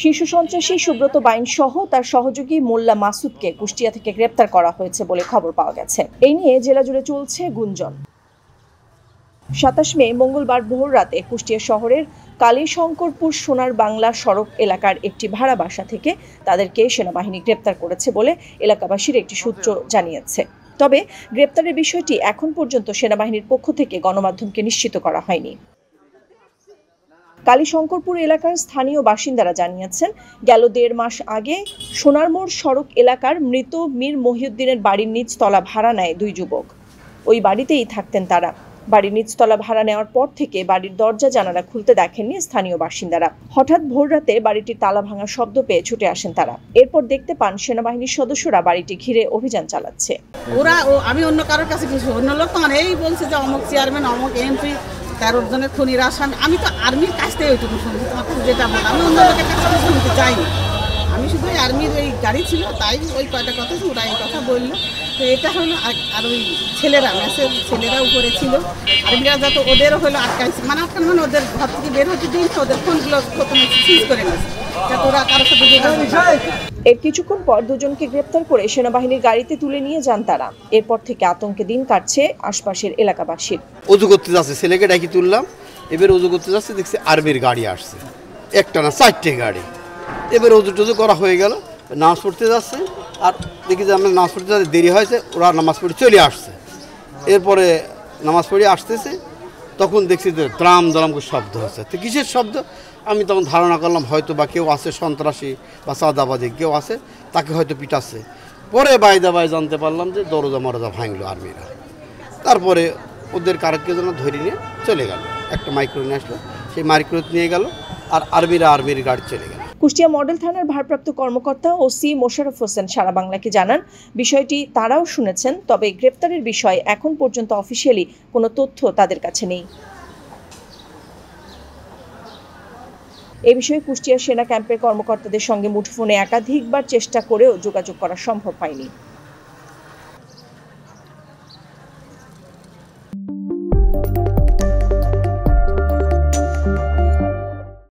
শীর্ষ সন্ত্রাসী সুব্রত বাইন সহ তার সহযোগী মোল্লা মাসুদকে কুষ্টিয়া থেকে গ্রেপ্তার করা হয়েছে বলে খবর পাওয়া গেছে। এই নিয়ে জেলা জুড়ে চলছে গুঞ্জন। ২৭ মে মঙ্গলবার ভোর রাতে কুষ্টিয়া শহরের কালীশঙ্করপুর সোনার বাংলা সড়ক এলাকার একটি ভাড়া বাসা থেকে তাদেরকে সেনাবাহিনী গ্রেপ্তার করেছে বলে এলাকাবাসীর একটি সূত্র জানিয়েছে। তবে গ্রেপ্তারের বিষয়টি এখন পর্যন্ত সেনাবাহিনীর পক্ষ থেকে গণমাধ্যমকে নিশ্চিত করা হয়নি। কালীশঙ্করপুর এলাকার স্থানীয় বাসিন্দারা জানিয়েছেন, গেল ১.৫ মাস আগে সোনারমোড় সড়ক এলাকার মৃত মীর মহিউদ্দিনের বাড়ির নিচতলা ভাড়া নেয় ২ যুবক। ওই বাড়িতেই থাকতেন তারা। বাড়ির নিচতলা ভাড়া নেওয়ার পর থেকে বাড়ির দরজা জানালা খুলতে দেখেননি স্থানীয় বাসিন্দারা। হঠাৎ ভোর রাতে বাড়িটির তালা ভাঙার শব্দ পেয়ে ছুটে আসেন তারা। এরপর দেখতে পান সেনাবাহিনীর সদস্যরা বাড়িটি ঘিরে অভিযান চালাচ্ছে। আমি অন্য কারোর কাছে কিছু অন্য লোক তো এই বলছে যে অমুক চেয়ারম্যান অমুক এমপি ১৩ জনের খুনির আসামি। আমি তো আর্মির কাছ থেকে ওইটুকু শুনছি, তোমার কাছে যেটা বল আমি অন্য লোকের কাছ থেকে শুনতে চাইনি। আমি শুধু আর্মির ওই গাড়ি ছিল তাই ওই কয়টা কথা ওরা এই কথা বললো। তো এটা হলো আর ওই ছেলেরা মেসের ছেলেরা উপরে ছিল, আর্মিরা যত ওদেরও হলো আটকাইছে, মানে আটকানো মানে ওদের ঘর থেকে বের হতে দিন ওদের ফোনগুলো প্রথমে সিজ করে নিয়েছে যাতে ওরা কারোর সাথে। এর কিছুক্ষণ পর দুজনকে গ্রেপ্তার করে সেনাবাহিনীর গাড়িতে তুলে নিয়ে যান তারা। এরপর থেকে আতঙ্কে দিন কাটছে আশপাশের এলাকাবাসীর। উজু করতে যাচ্ছে, ছেলেকে ডাকি তুললাম, এবার উজু করতে যাচ্ছে, দেখছি আর্মির গাড়ি আসছে, একটা না 4টে গাড়ি। এবার উজু টুজু করা হয়ে গেল, নামাজ পড়তে যাচ্ছে, আর দেখি যে আমরা নামাজ পড়তে যাচ্ছে দেরি হয়েছে, ওরা নামাজ পড়ে চলে আসছে। এরপরে নামাজ পড়ে আসতেছে, তখন দেখছি যে দ্রাম দ্রাম করে শব্দ হচ্ছে। তো কিসের শব্দ আমি তখন ধারণা করলাম হয়তো বা কেউ আছে সন্ত্রাসী বা চাঁদাবাজি কেউ আছে, তাকে হয়তো পিটাচ্ছে। পরে বাইদা জানতে পারলাম যে দরজা মরজা ভাঙলো আর্মিরা। তারপরে ওদের কারোকে যেন ধরে নিয়ে চলে গেল, একটা মাইক্রো নিয়ে আসলো, সেই মাইক্রো নিয়ে গেল, আর আর্মির গাড়ি চলে গেল। কুষ্টিয়া মডেল থানার ভারপ্রাপ্ত কর্মকর্তা ওসি মোশাররফ হোসেন সারা বাংলাকে জানান, বিষয়টি তারাও শুনেছেন, তবে গ্রেপ্তারের বিষয়ে এখন পর্যন্ত অফিসিয়ালি কোনো তথ্য তাদের কাছে নেই। এ বিষয়ে কুষ্টিয়া সেনা ক্যাম্পের কর্মকর্তাদের সঙ্গে মুঠোফোনে একাধিকবার চেষ্টা করেও যোগাযোগ করা সম্ভব হয়নি।